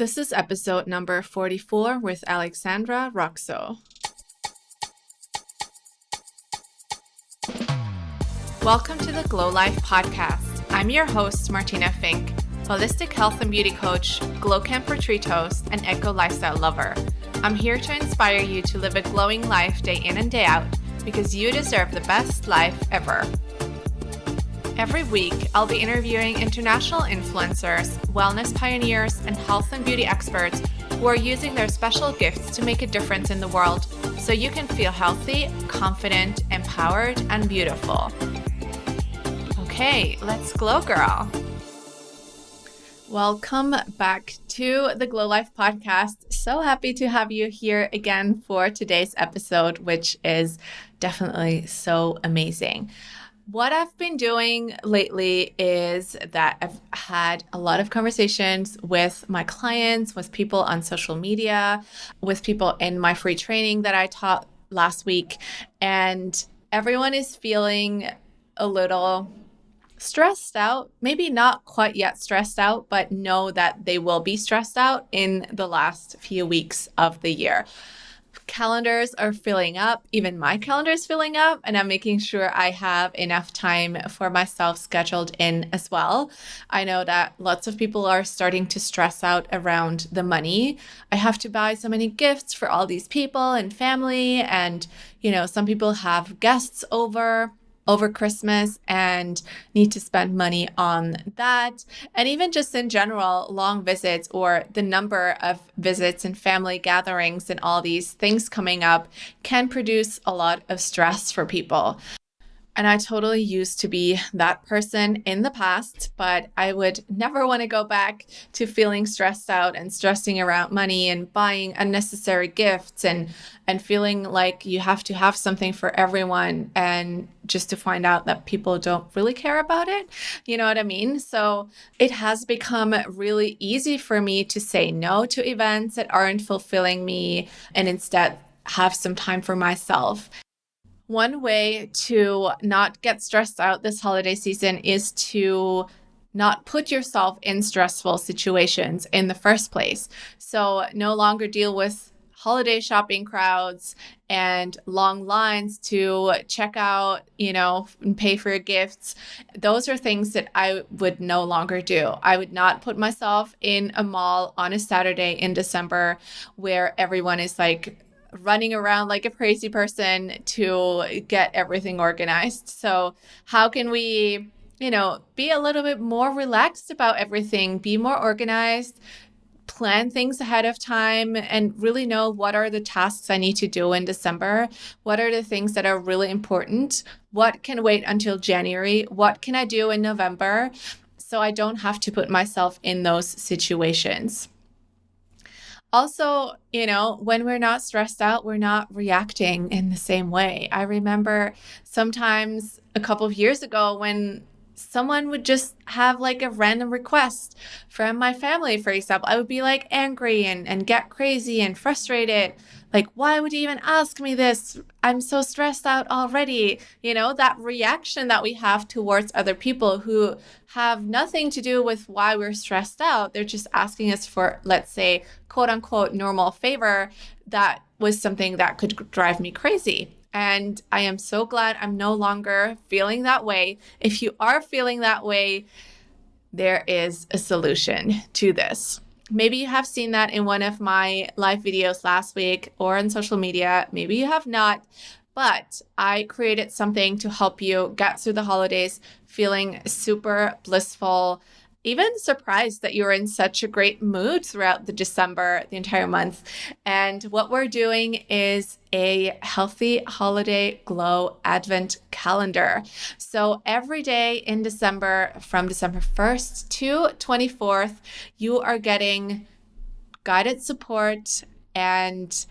This is episode number 44 with Alexandra Roxo. Welcome to the Glow Life podcast. I'm your host, Martina Fink, holistic health and beauty coach, Glow Camp retreat host, and eco lifestyle lover. I'm here to inspire you to live a glowing life day in and day out because you deserve the best life ever. Every week, I'll be interviewing international influencers, wellness pioneers, and health and beauty experts who are using their special gifts to make a difference in the world so you can feel healthy, confident, empowered, and beautiful. Okay, let's glow, girl. Welcome back to the Glow Life podcast. So happy to have you here again for today's episode, which is definitely so amazing. What I've been doing lately is that I've had a lot of conversations with my clients, with people on social media, with people in my free training that I taught last week, and everyone is feeling a little stressed out, maybe not quite yet stressed out, but know that they will be stressed out in the last few weeks of the year. Calendars are filling up, even my calendar is filling up, and I'm making sure I have enough time for myself scheduled in as well. I know that lots of people are starting to stress out around the money. I have to buy so many gifts for all these people and family, and some people have guests over Christmas and need to spend money on that. And even just in general, long visits or the number of visits and family gatherings and all these things coming up can produce a lot of stress for people. And I totally used to be that person in the past, but I would never want to go back to feeling stressed out and stressing around money and buying unnecessary gifts and feeling like you have to have something for everyone and just to find out that people don't really care about it. You know what I mean? So it has become really easy for me to say no to events that aren't fulfilling me and instead have some time for myself. One way to not get stressed out this holiday season is to not put yourself in stressful situations in the first place. So no longer deal with holiday shopping crowds and long lines to check out, and pay for your gifts. Those are things that I would no longer do. I would not put myself in a mall on a Saturday in December where everyone is running around like a crazy person to get everything organized. So how can we, be a little bit more relaxed about everything, be more organized, plan things ahead of time, and really know what are the tasks I need to do in December? What are the things that are really important? What can wait until January? What can I do in November? So I don't have to put myself in those situations. Also, when we're not stressed out, we're not reacting in the same way. I remember sometimes a couple of years ago when someone would just have a random request from my family, for example, I would be angry and get crazy and frustrated. Why would you even ask me this? I'm so stressed out already. That reaction that we have towards other people who have nothing to do with why we're stressed out. They're just asking us for, let's say, quote unquote, normal favor. That was something that could drive me crazy. And I am so glad I'm no longer feeling that way. If you are feeling that way, there is a solution to this. Maybe you have seen that in one of my live videos last week or on social media. Maybe you have not, but I created something to help you get through the holidays feeling super blissful, even surprised that you're in such a great mood throughout the entire month. And what we're doing is a healthy holiday glow advent calendar. So every day in December, from December 1st to 24th, you are getting guided support, and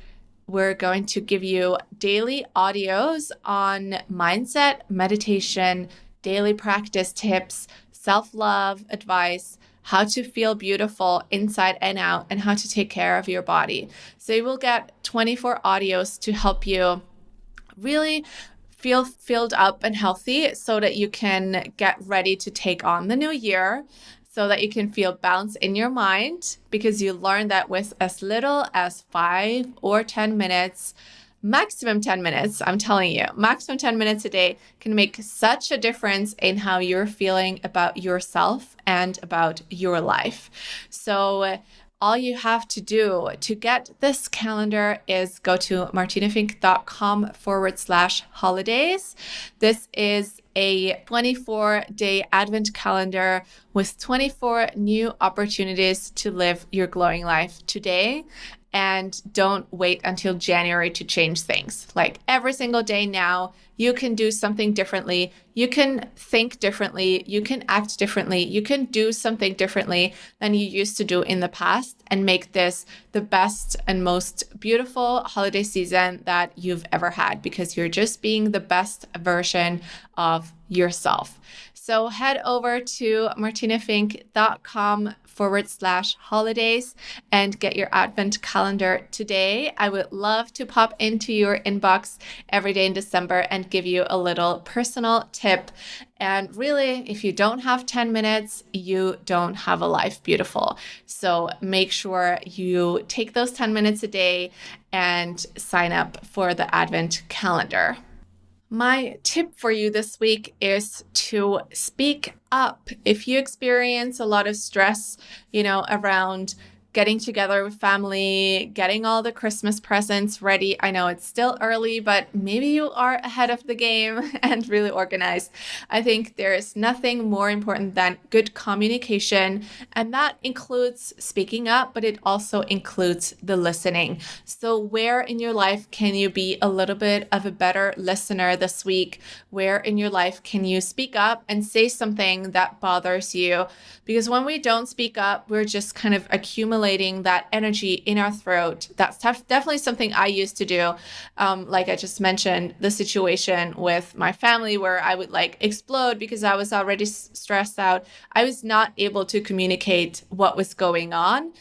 we're going to give you daily audios on mindset, meditation, daily practice tips, self-love advice, how to feel beautiful inside and out, and how to take care of your body. So you will get 24 audios to help you really feel filled up and healthy so that you can get ready to take on the new year. So so that you can feel balance in your mind, because you learn that with as little as 5 or 10 minutes, maximum 10 minutes, I'm telling you, maximum 10 minutes a day can make such a difference in how you're feeling about yourself and about your life. So all you have to do to get this calendar is go to martinafink.com/holidays. This is a 24-day advent calendar with 24 new opportunities to live your glowing life today. And don't wait until January to change things. Like every single day now, you can do something differently. You can think differently. You can act differently. You can do something differently than you used to do in the past and make this the best and most beautiful holiday season that you've ever had, because you're just being the best version of yourself. So head over to martinafink.com/holidays and get your advent calendar today. I would love to pop into your inbox every day in December and give you a little personal tip. And really, if you don't have 10 minutes, you don't have a life beautiful. So make sure you take those 10 minutes a day and sign up for the advent calendar. My tip for you this week is to speak up. If you experience a lot of stress, around getting together with family, getting all the Christmas presents ready. I know it's still early, but maybe you are ahead of the game and really organized. I think there is nothing more important than good communication, and that includes speaking up, but it also includes the listening. So where in your life can you be a little bit of a better listener this week? Where in your life can you speak up and say something that bothers you? Because when we don't speak up, we're just kind of accumulating that energy in our throat. That's definitely something I used to do. Like I just mentioned, the situation with my family where I would explode because I was already stressed out. I was not able to communicate what was going on.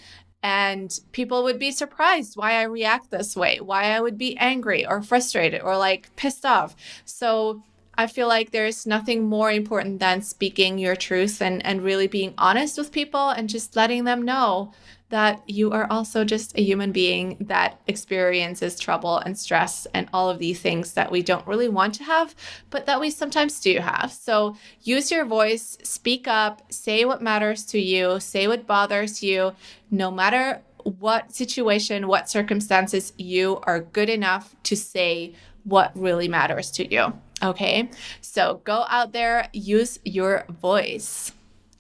And people would be surprised why I react this way, why I would be angry or frustrated or pissed off. So I feel like there's nothing more important than speaking your truth and really being honest with people and just letting them know that you are also just a human being that experiences trouble and stress and all of these things that we don't really want to have, but that we sometimes do have. So use your voice, speak up, say what matters to you, say what bothers you, no matter what situation, what circumstances, you are good enough to say what really matters to you. Okay, so go out there, use your voice.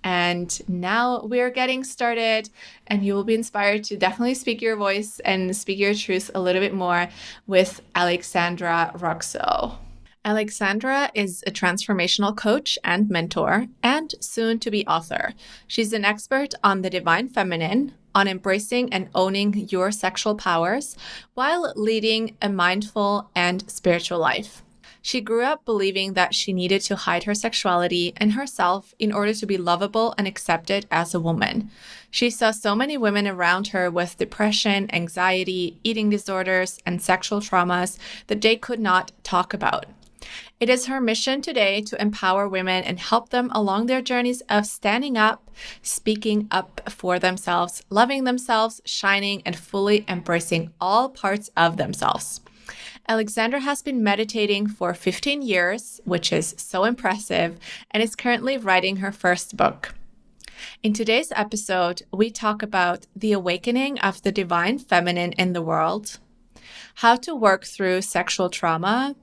And now we're getting started, and you will be inspired to definitely speak your voice and speak your truth a little bit more with Alexandra Roxo. Alexandra is a transformational coach and mentor, and soon to be author. She's an expert on the divine feminine, on embracing and owning your sexual powers while leading a mindful and spiritual life. She grew up believing that she needed to hide her sexuality and herself in order to be lovable and accepted as a woman. She saw so many women around her with depression, anxiety, eating disorders, and sexual traumas that they could not talk about. It is her mission today to empower women and help them along their journeys of standing up, speaking up for themselves, loving themselves, shining, and fully embracing all parts of themselves. Alexandra has been meditating for 15 years, which is so impressive, and is currently writing her first book. In today's episode, we talk about the awakening of the divine feminine in the world, how to work through sexual trauma,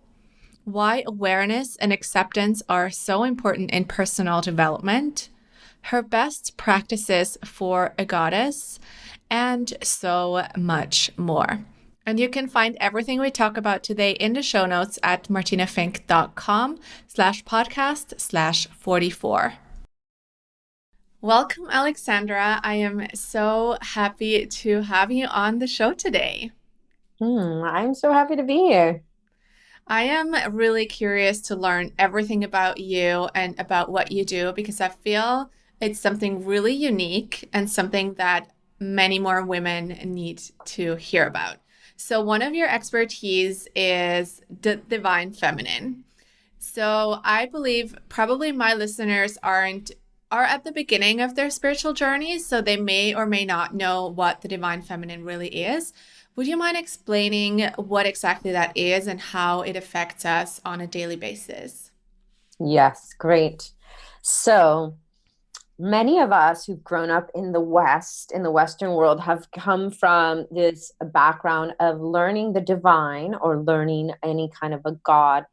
why awareness and acceptance are so important in personal development, her best practices for a goddess, and so much more. And you can find everything we talk about today in the show notes at martinafink.com/podcast/44. Welcome, Alexandra. I am so happy to have you on the show today. I'm so happy to be here. I am really curious to learn everything about you and about what you do, because I feel it's something really unique and something that many more women need to hear about. So one of your expertise is the divine feminine. So I believe probably my listeners aren't are at the beginning of their spiritual journeys, so they may or may not know what the divine feminine really is. Would you mind explaining what exactly that is and how it affects us on a daily basis? Yes, great. So many of us who've grown up in the West, in the Western world, have come from this background of learning the divine or learning any kind of a God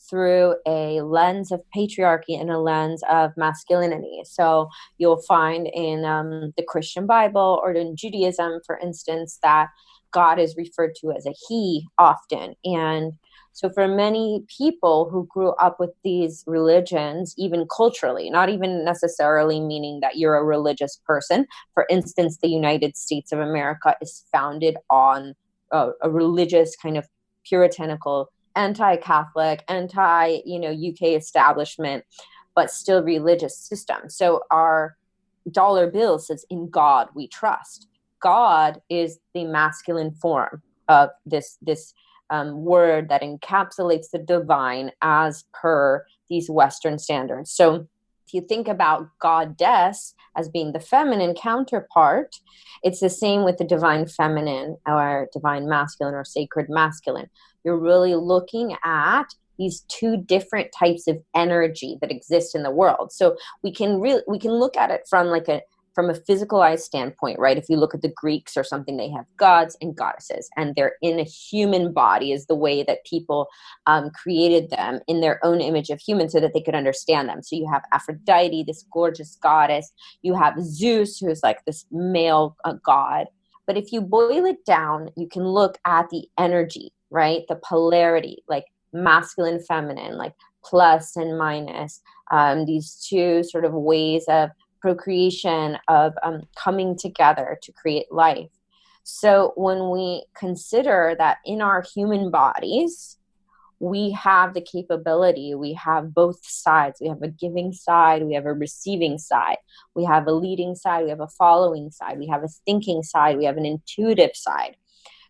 through a lens of patriarchy and a lens of masculinity. So you'll find in the Christian Bible or in Judaism, for instance, that God is referred to as a he often. And so, for many people who grew up with these religions, even culturally, not even necessarily meaning that you're a religious person, for instance, the United States of America is founded on a religious kind of puritanical, anti-Catholic, UK establishment, but still religious system. So, our dollar bill says, "In God we trust." God is the masculine form of this word that encapsulates the divine as per these Western standards. So if you think about goddess as being the feminine counterpart, it's the same with the divine feminine or divine masculine or sacred masculine. You're really looking at these two different types of energy that exist in the world. So we can look at it from a physicalized standpoint, right? If you look at the Greeks or something, they have gods and goddesses, and they're in a human body, is the way that people created them in their own image of human so that they could understand them. So you have Aphrodite, this gorgeous goddess. You have Zeus, who's like this male god. But if you boil it down, you can look at the energy, right? The polarity, like masculine, feminine, like plus and minus, these two sort of ways of procreation, of coming together to create life. So when we consider that in our human bodies, we have the capability, we have both sides. We have a giving side, we have a receiving side, we have a leading side, we have a following side, we have a thinking side, we have an intuitive side.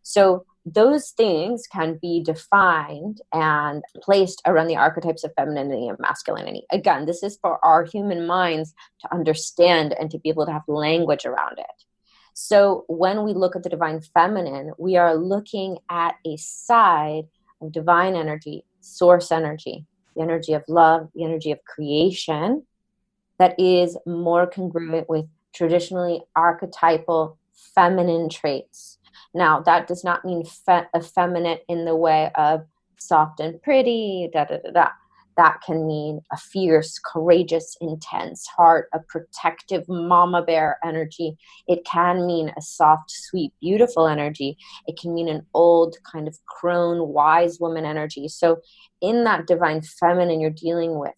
So those things can be defined and placed around the archetypes of femininity and masculinity. Again, this is for our human minds to understand and to be able to have language around it. So when we look at the divine feminine, we are looking at a side of divine energy, source energy, the energy of love, the energy of creation that is more congruent with traditionally archetypal feminine traits. Now, that does not mean effeminate in the way of soft and pretty, da da da da. That can mean a fierce, courageous, intense heart, a protective mama bear energy. It can mean a soft, sweet, beautiful energy. It can mean an old, kind of crone, wise woman energy. So in that divine feminine, you're dealing with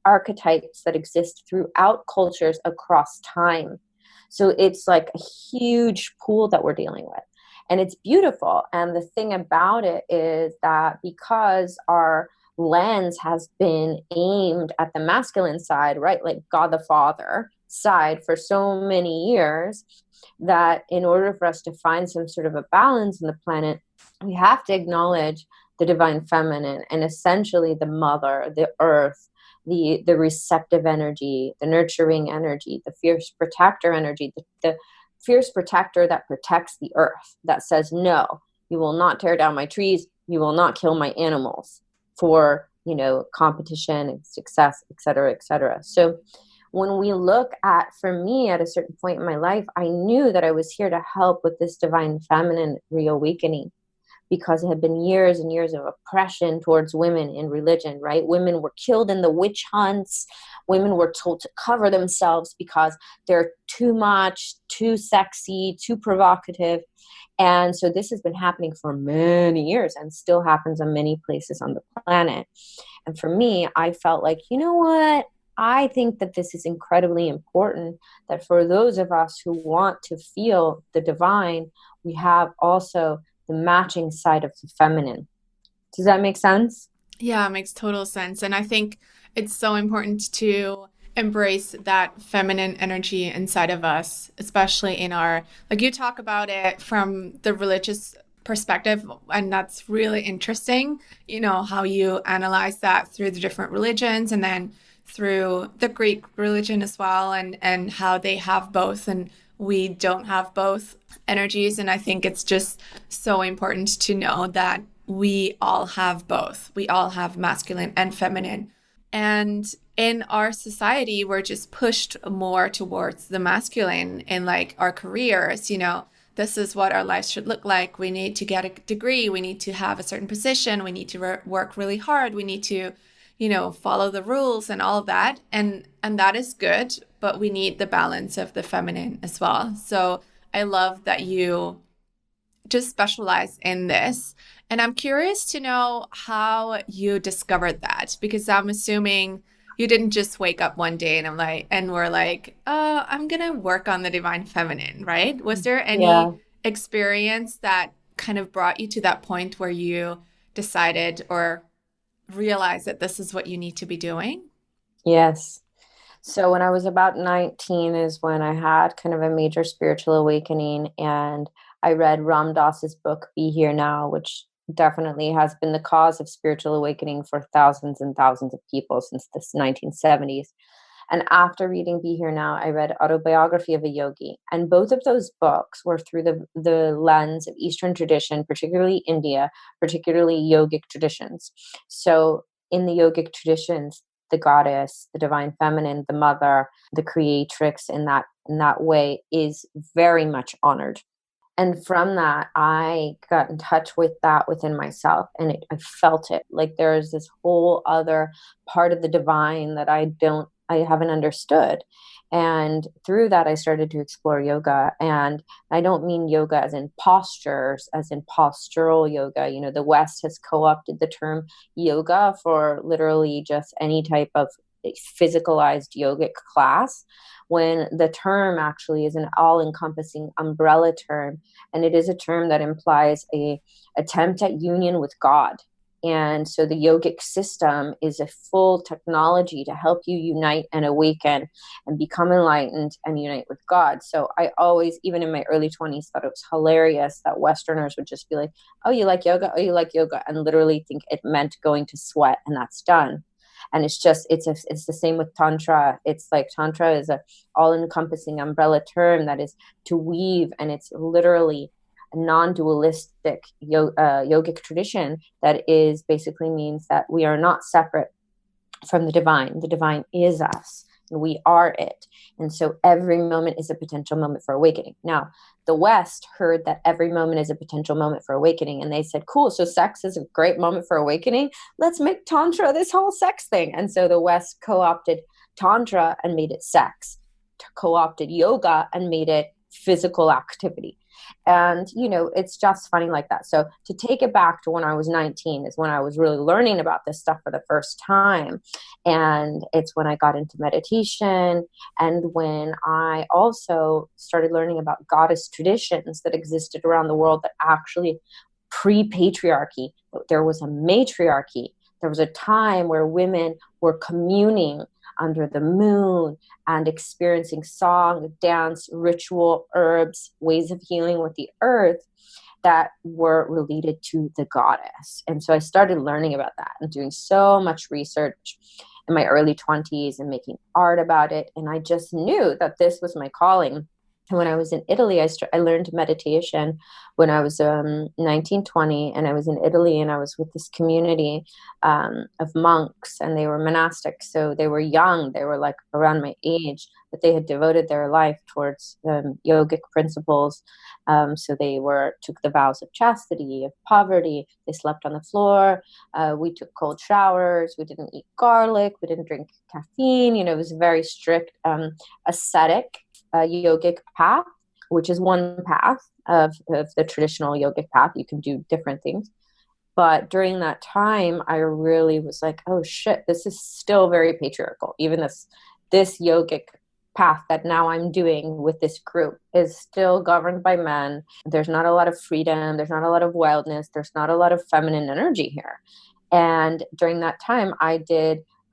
archetypes that exist throughout cultures across time. So it's like a huge pool that we're dealing with. And it's beautiful. And the thing about it is that because our lens has been aimed at the masculine side, right, like God the Father side for so many years, that in order for us to find some sort of a balance in the planet, we have to acknowledge the divine feminine and essentially the mother, the earth, the receptive energy, the nurturing energy, the fierce protector energy, the fierce protector that protects the earth, that says, no, you will not tear down my trees, you will not kill my animals for, competition and success, et cetera, et cetera. So when we look at, for me, at a certain point in my life, I knew that I was here to help with this divine feminine reawakening, because it had been years and years of oppression towards women in religion, right? Women were killed in the witch hunts. Women were told to cover themselves because they're too much, too sexy, too provocative. And so this has been happening for many years and still happens in many places on the planet. And for me, I felt like, you know what? I think that this is incredibly important, that for those of us who want to feel the divine, we have also the matching side of the feminine. Does that make sense? Yeah, it makes total sense. And I think it's so important to embrace that feminine energy inside of us, especially in our, like you talk about it from the religious perspective. And that's really interesting, how you analyze that through the different religions and then through the Greek religion as well, and how they have both and we don't have both energies. And I think it's just so important to know that we all have both. We all have masculine and feminine. And in our society, we're just pushed more towards the masculine in like our careers, this is what our lives should look like. We need to get a degree. We need to have a certain position. We need to work really hard. We need to, follow the rules and all of that. And that is good, but we need the balance of the feminine as well. So I love that you just specialize in this. And I'm curious to know how you discovered that, because I'm assuming you didn't just wake up one day and we're like, oh, I'm gonna work on the divine feminine, right? Was there Yeah. any experience that kind of brought you to that point where you decided or realized that this is what you need to be doing? Yes. So when I was about 19 is when I had kind of a major spiritual awakening, and I read Ram Dass's book Be Here Now, which definitely has been the cause of spiritual awakening for thousands and thousands of people since the 1970s. And after reading Be Here Now, I read Autobiography of a Yogi. And both of those books were through the lens of Eastern tradition, particularly India, particularly yogic traditions. So in the yogic traditions, the goddess, the divine feminine, the mother, the creatrix in that way is very much honored. And from that, I got in touch with that within myself, and I felt it. Like there is this whole other part of the divine that I haven't understood. And through that, I started to explore yoga. And I don't mean yoga as in postures, as in postural yoga. The West has co-opted the term yoga for literally just any type of physicalized yogic class, when the term actually is an all-encompassing umbrella term, and it is a term that implies a attempt at union with God. And so the yogic system is a full technology to help you unite and awaken and become enlightened and unite with God. So I always, even in my early 20s, thought it was hilarious that Westerners would just be like, oh, you like yoga? Oh, you like yoga? And literally think it meant going to sweat and that's done. And it's the same with tantra. It's like tantra is a all-encompassing umbrella term that is to weave, and it's literally a non-dualistic yogic tradition that is basically means that we are not separate from the divine. The divine is us, and we are it. And so every moment is a potential moment for awakening. Now, the West heard that every moment is a potential moment for awakening, and they said, cool, so sex is a great moment for awakening. Let's make tantra this whole sex thing. And so the West co-opted tantra and made it sex, co-opted yoga and made it physical activity. And, it's just funny like that. So to take it back to when I was 19 is when I was really learning about this stuff for the first time. And it's when I got into meditation, and when I also started learning about goddess traditions that existed around the world that actually pre-patriarchy, there was a matriarchy. There was a time where women were communing under the moon and experiencing song, dance, ritual, herbs, ways of healing with the earth that were related to the goddess. And so I started learning about that and doing so much research in my early 20s and making art about it. And I just knew that this was my calling. And when I was in Italy, I learned meditation when I was 19, 20, and I was in Italy, and I was with this community of monks, and they were monastic. So they were young. They were like around my age, but they had devoted their life towards yogic principles. So they took the vows of chastity, of poverty. They slept on the floor. We took cold showers. We didn't eat garlic. We didn't drink caffeine. It was a very strict ascetic yogic path, which is one path of the traditional yogic path. You can do different things. But during that time, I really was like, oh shit, this is still very patriarchal. Even this yogic path that now I'm doing with this group is still governed by men. There's not a lot of freedom. There's not a lot of wildness. There's not a lot of feminine energy here. And during that time, I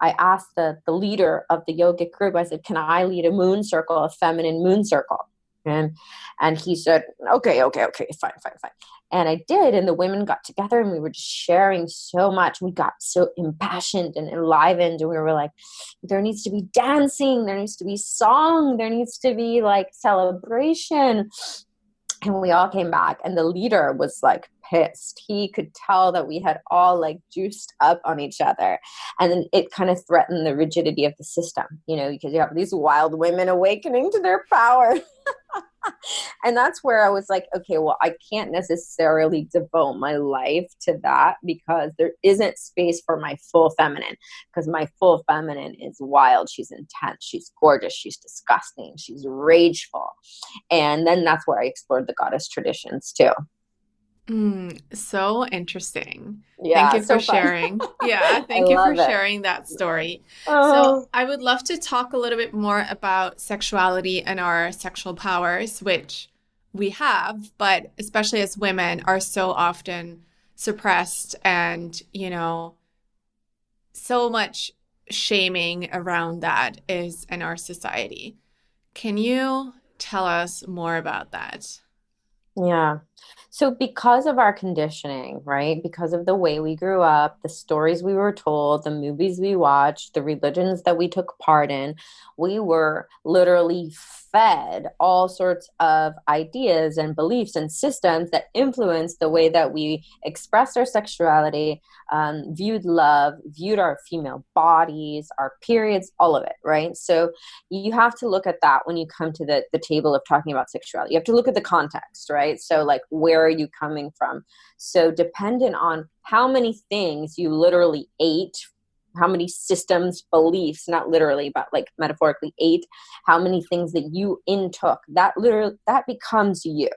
asked the leader of the yogic group, I said, can I lead a moon circle, a feminine moon circle? And he said, okay, okay, okay, fine, fine, fine. And I did. And the women got together and we were just sharing so much. We got so impassioned and enlivened. And we were like, there needs to be dancing. There needs to be song. There needs to be like celebration. And we all came back, and the leader was like pissed. He could tell that we had all like juiced up on each other. And then it kind of threatened the rigidity of the system, because you have these wild women awakening to their power. And that's where I was like, okay, well, I can't necessarily devote my life to that because there isn't space for my full feminine, because my full feminine is wild. She's intense. She's gorgeous. She's disgusting. She's rageful. And then that's where I explored the goddess traditions too. So interesting. Thank Yeah, you for so fun. sharing. Yeah, I thank you for love it. sharing that story. So, Oh, I would love to talk a little bit more about sexuality and our sexual powers, which we have, but especially as women, are so often suppressed and, so much shaming around that is in our society. Can you tell us more about that? yeah. So, because of our conditioning, right? Because of the way we grew up, the stories we were told, the movies we watched, the religions that we took part in, we were literally fed all sorts of ideas and beliefs and systems that influence the way that we express our sexuality, viewed love, viewed our female bodies, our periods, all of it, right? So, you have to look at that when you come to the table of talking about sexuality. You have to look at the context, right? So like, where are you coming from? So dependent on how many things you literally ate, how many systems, beliefs, not literally, but like metaphorically ate, how many things that you intook, that becomes you.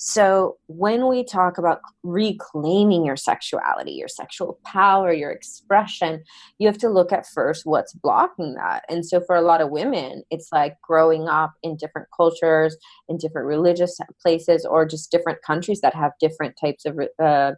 So when we talk about reclaiming your sexuality, your sexual power, your expression, you have to look at first what's blocking that. And so for a lot of women, it's like growing up in different cultures, in different religious places, or just different countries that have different types of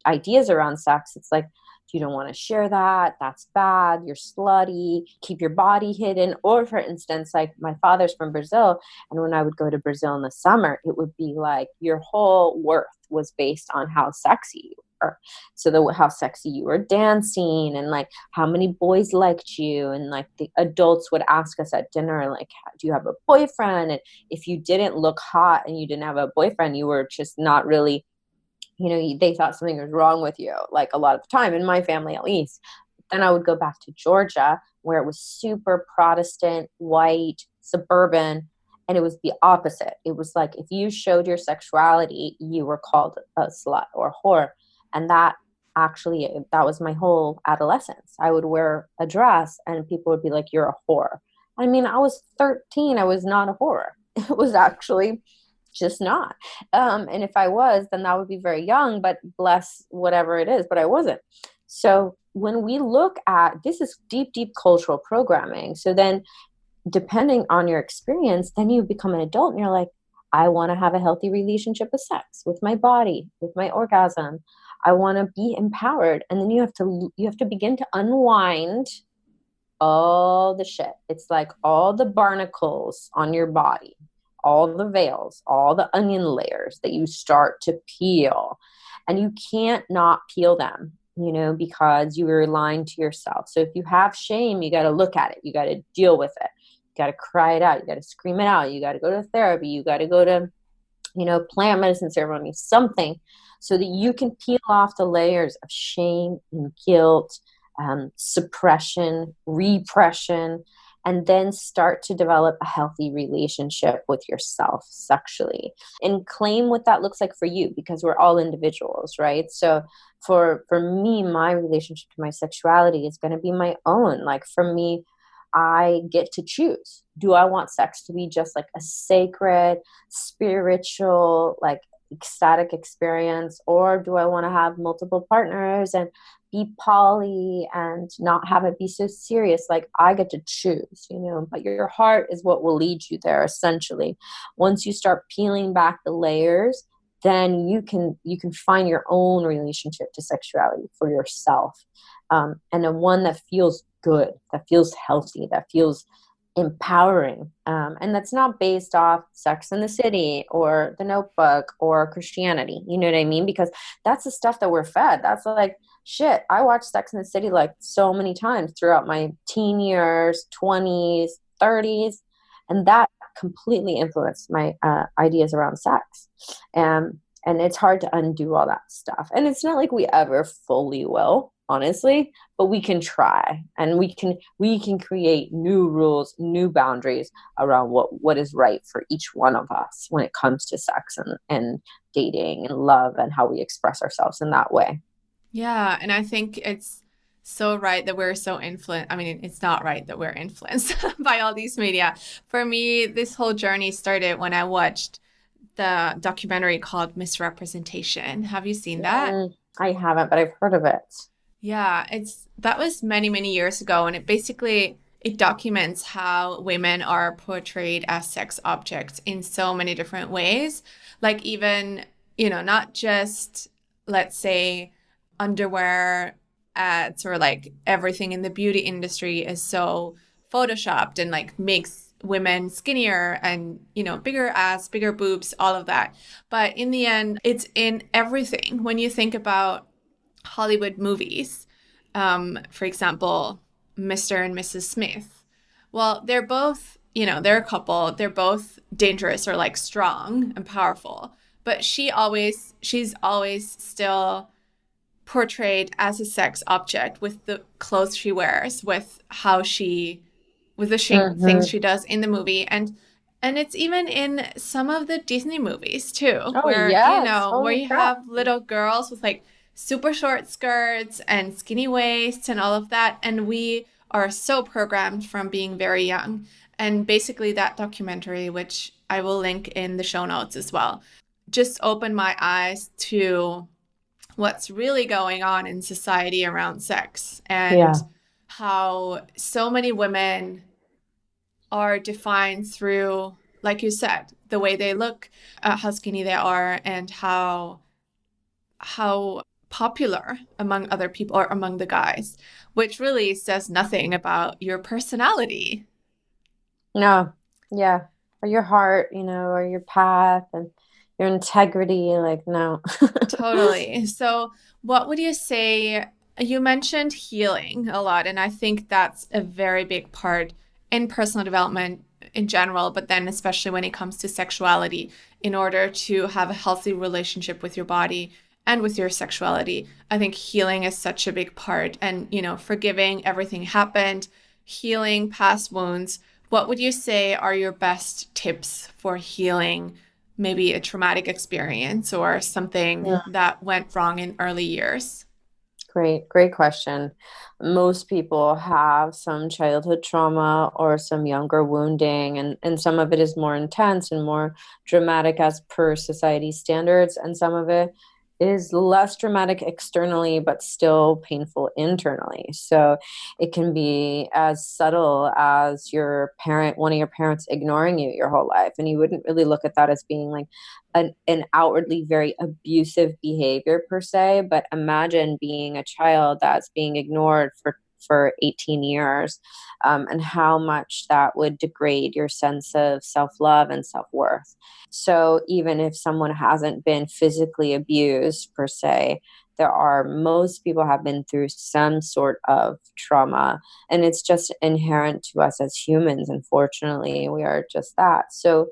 ideas around sex. It's like, you don't want to share that. That's bad. You're slutty. Keep your body hidden. Or, for instance, like my father's from Brazil. And when I would go to Brazil in the summer, it would be like your whole worth was based on how sexy you were. So, how sexy you were dancing and like how many boys liked you. And like the adults would ask us at dinner, like, do you have a boyfriend? And if you didn't look hot and you didn't have a boyfriend, you were just not really, they thought something was wrong with you, like a lot of the time, in my family at least. Then I would go back to Georgia, where it was super Protestant, white, suburban, and it was the opposite. It was like if you showed your sexuality, you were called a slut or a whore. And that was my whole adolescence. I would wear a dress and people would be like, you're a whore. I mean, I was 13. I was not a whore. It was actually just not. And if I was, then that would be very young, but bless whatever it is, but I wasn't. So when we look at this is deep, deep cultural programming. So then depending on your experience, then you become an adult and you're like, I want to have a healthy relationship with sex, with my body, with my orgasm. I want to be empowered. And then you have to begin to unwind all the shit. It's like all the barnacles on your body, all the veils, all the onion layers that you start to peel. And you can't not peel them, because you are lying to yourself. So if you have shame, you got to look at it. You got to deal with it. You got to cry it out. You got to scream it out. You got to go to therapy. You got to go to, plant medicine ceremony, something, so that you can peel off the layers of shame and guilt, suppression, repression, and then start to develop a healthy relationship with yourself sexually and claim what that looks like for you, because we're all individuals, right? So for me, my relationship to my sexuality is going to be my own. Like for me, I get to choose. Do I want sex to be just like a sacred, spiritual, like ecstatic experience, or do I want to have multiple partners and be poly and not have it be so serious? Like I get to choose, but your heart is what will lead you there essentially. Once you start peeling back the layers, then you can find your own relationship to sexuality for yourself, and a one that feels good, that feels healthy, that feels empowering. And that's not based off Sex in the City or The Notebook or Christianity. You know what I mean? Because that's the stuff that we're fed. That's like, shit, I watched Sex in the City like so many times throughout my teen years, 20s, 30s. And that completely influenced my ideas around sex. And it's hard to undo all that stuff. And it's not like we ever fully will, honestly, but we can try, and we can create new rules, new boundaries around what is right for each one of us when it comes to sex and dating and love and how we express ourselves in that way. Yeah, and I think it's so right that we're so influenced. I mean, it's not right that we're influenced by all these media. For me, this whole journey started when I watched the documentary called Misrepresentation. Have you seen that? I haven't, but I've heard of it. Yeah, it's that was many, many years ago, and it documents how women are portrayed as sex objects in so many different ways. Like even, not just, let's say, underwear ads, or like everything in the beauty industry is so photoshopped and like makes women skinnier and, bigger ass, bigger boobs, all of that. But in the end, it's in everything. When you think about Hollywood movies, for example, Mr. and Mrs. Smith. Well, they're both, they're a couple. They're both dangerous or like strong and powerful. But she's always still portrayed as a sex object with the clothes she wears, with the things Mm-hmm. she does in the movie. And it's even in some of the Disney movies too, Oh, where, yes. where Holy you crap. have little girls with like super short skirts and skinny waists and all of that. And we are so programmed from being very young. And basically, that documentary, which I will link in the show notes as well, just opened my eyes to what's really going on in society around sex, Yeah. and how so many women are defined through, like you said, the way they look, how skinny they are, and how popular among other people or among the guys, which really says nothing about your personality. No. Yeah. Or your heart, or your path and your integrity. Like, no. Totally. So, what would you say? You mentioned healing a lot, and I think that's a very big part in personal development in general, but then especially when it comes to sexuality, in order to have a healthy relationship with your body and with your sexuality. I think healing is such a big part, and, forgiving everything happened, healing past wounds. What would you say are your best tips for healing maybe a traumatic experience or something Yeah. that went wrong in early years? Great question. Most people have some childhood trauma or some younger wounding, and some of it is more intense and more dramatic as per society standards, and some of it is less dramatic externally but still painful internally. So it can be as subtle as one of your parents ignoring you your whole life, and you wouldn't really look at that as being like an outwardly very abusive behavior per se, but imagine being a child that's being ignored for 18 years, and how much that would degrade your sense of self-love and self-worth. So even if someone hasn't been physically abused per se, most people have been through some sort of trauma, and it's just inherent to us as humans. Unfortunately, we are just that. So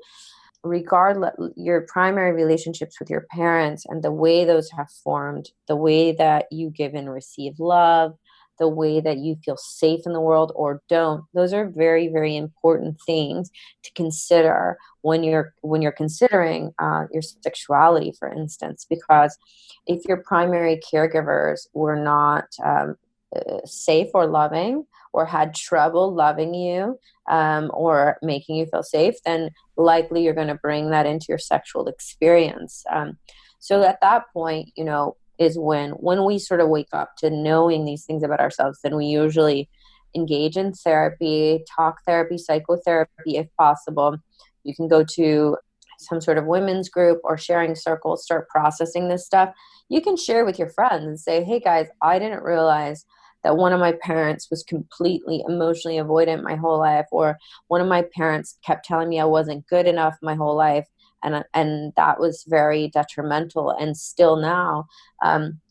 regardless, your primary relationships with your parents and the way those have formed, the way that you give and receive love, the way that you feel safe in the world or don't, those are very, very important things to consider when you're considering your sexuality, for instance. Because if your primary caregivers were not safe or loving, or had trouble loving you, or making you feel safe, then likely you're going to bring that into your sexual experience. So at that point, is when we sort of wake up to knowing these things about ourselves, then we usually engage in therapy, talk therapy, psychotherapy, if possible. You can go to some sort of women's group or sharing circles, start processing this stuff. You can share with your friends and say, hey guys, I didn't realize that one of my parents was completely emotionally avoidant my whole life, or one of my parents kept telling me I wasn't good enough my whole life, and that was very detrimental. And still now,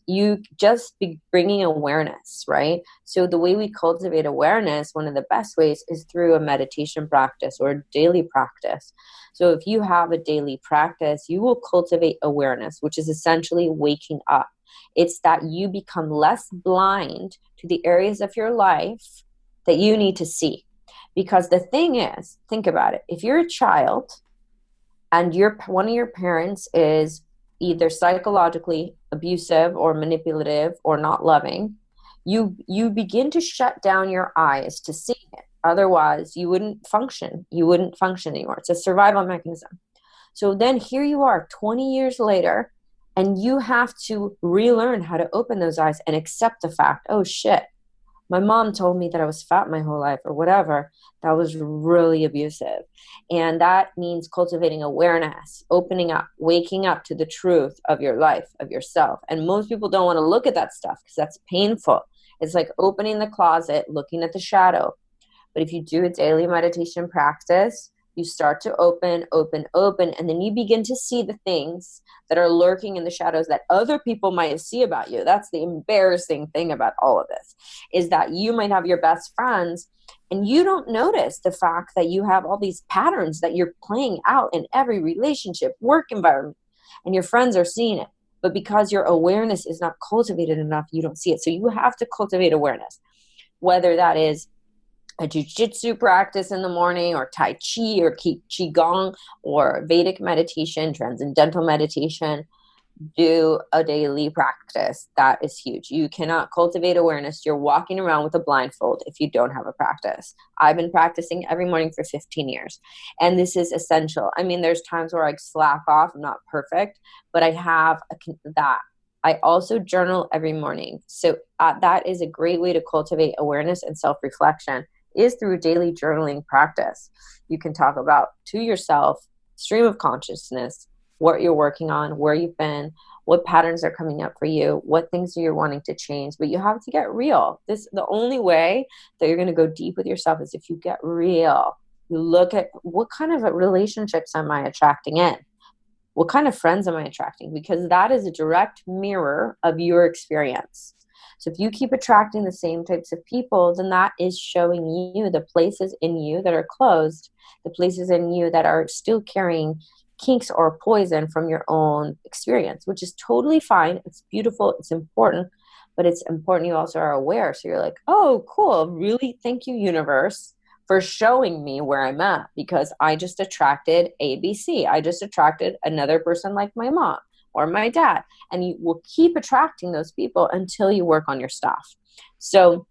you just be bringing awareness, right? So the way we cultivate awareness, one of the best ways, is through a meditation practice or a daily practice. So if you have a daily practice, you will cultivate awareness, which is essentially waking up. It's that you become less blind to the areas of your life that you need to see. Because the thing is, think about it. If you're a child and one of your parents is either psychologically abusive or manipulative or not loving, you begin to shut down your eyes to see it. Otherwise, you wouldn't function. You wouldn't function anymore. It's a survival mechanism. So then here you are 20 years later, and you have to relearn how to open those eyes and accept the fact, oh shit, my mom told me that I was fat my whole life or whatever. That was really abusive. And that means cultivating awareness, opening up, waking up to the truth of your life, of yourself. And most people don't want to look at that stuff because that's painful. It's like opening the closet, looking at the shadow. But if you do a daily meditation practice, you start to open, and then you begin to see the things that are lurking in the shadows that other people might see about you. That's the embarrassing thing about all of this, is that you might have your best friends and you don't notice the fact that you have all these patterns that you're playing out in every relationship, work environment, and your friends are seeing it. But because your awareness is not cultivated enough, you don't see it. So you have to cultivate awareness, whether that is a jujitsu practice in the morning, or Tai Chi, or Qigong, or Vedic meditation, transcendental meditation. Do a daily practice. That is huge. You cannot cultivate awareness. You're walking around with a blindfold if you don't have a practice. I've been practicing every morning for 15 years, and this is essential. I mean, there's times where I slack off. I'm not perfect, but I have that. I also journal every morning. So that is a great way to cultivate awareness and self-reflection, is through daily journaling practice. You can talk about to yourself, stream of consciousness, what you're working on, where you've been, what patterns are coming up for you, what things you're wanting to change. But you have to get real. The only way that you're going to go deep with yourself is if you get real. You look at, what kind of relationships am I attracting in? What kind of friends am I attracting? Because that is a direct mirror of your experience. So if you keep attracting the same types of people, then that is showing you the places in you that are closed, the places in you that are still carrying kinks or poison from your own experience, which is totally fine. It's beautiful. It's important. But it's important you also are aware. So you're like, oh, cool. Really? Thank you, universe, for showing me where I'm at, because I just attracted ABC. I just attracted another person like my mom or my dad. And you will keep attracting those people until you work on your stuff. So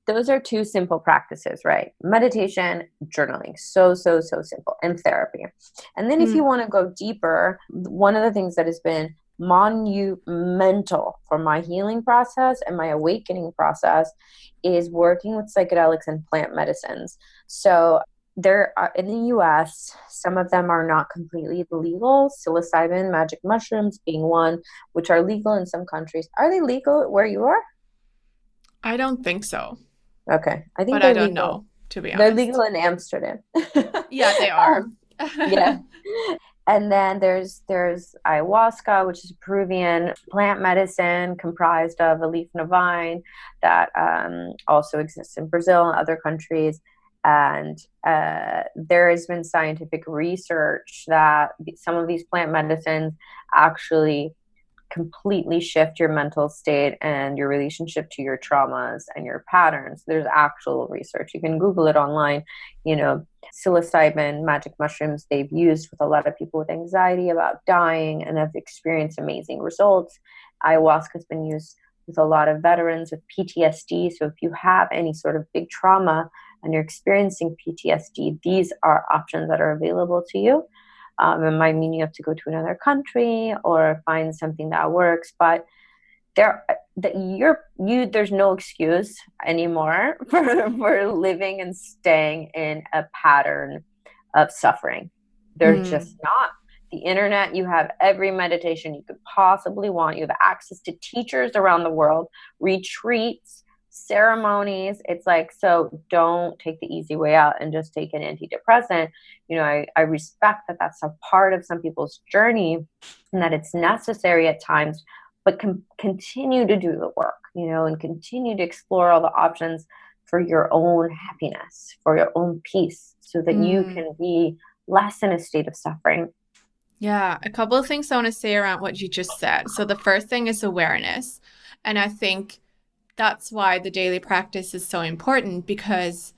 those are two simple practices, right? Meditation, journaling, so simple, and therapy. And then if you want to go deeper, one of the things that has been monumental for my healing process and my awakening process is working with psychedelics and plant medicines. So there are, in the US, some of them are not completely legal. Psilocybin, magic mushrooms being one, which are legal in some countries. Are they legal where you are? I don't think so. Okay. I think But I they're don't legal. know, to be They're honest. legal in Amsterdam. Yeah, they are. Yeah. And then there's ayahuasca, which is a Peruvian plant medicine comprised of a leaf and a vine that also exists in Brazil and other countries. And there has been scientific research that some of these plant medicines actually completely shift your mental state and your relationship to your traumas and your patterns. There's actual research. You can Google it online. You know, psilocybin, magic mushrooms, they've used with a lot of people with anxiety about dying and have experienced amazing results. Ayahuasca has been used with a lot of veterans with PTSD. So if you have any sort of big trauma and you're experiencing PTSD, these are options that are available to you. It might mean you have to go to another country or find something that works, but there's no excuse anymore for living and staying in a pattern of suffering. There's just not. The internet, you have every meditation you could possibly want. You have access to teachers around the world, retreats, ceremonies. It's like, so don't take the easy way out and just take an antidepressant. I respect that that's a part of some people's journey and that it's necessary at times, but continue to do the work, and continue to explore all the options for your own happiness, for your own peace, so that you Mm. can be less in a state of suffering. Yeah, a couple of things I want to say around what you just said. So the first thing is awareness. And I think that's why the daily practice is so important because